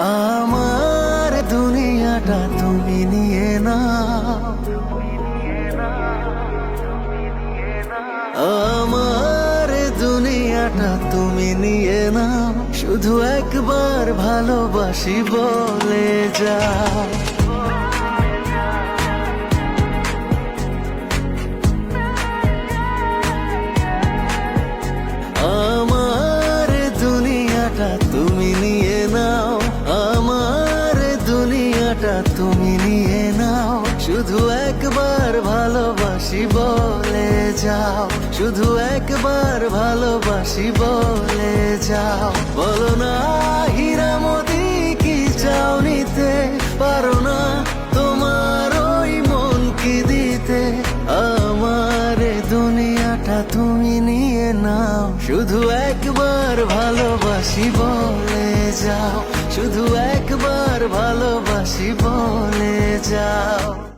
আমার দুনিয়াটা তুমি নিয়ে নাও, আমার দুনিয়াটা তুমি নিয়ে নাও, শুধু একবার ভালোবাসি বলে যাও। আমার দুনিয়াটা তুমি নিয়ে নাও, আমার দুনিয়াটা তুমি নিয়ে নাও, শুধু একবার ভালোবাসি বলে যাও, শুধু একবার ভালোবাসি বলে যাও। বলো না হীরা মোতি কি চাও নিতে, পারো না তোমার ওই মন কি দিতে। আমার দুনিয়াটা তুমি নিয়ে নাও, শুধু একবার ভালোবাসি বলে যাও, শুধু একবার ভালোবাসি বলে যাও।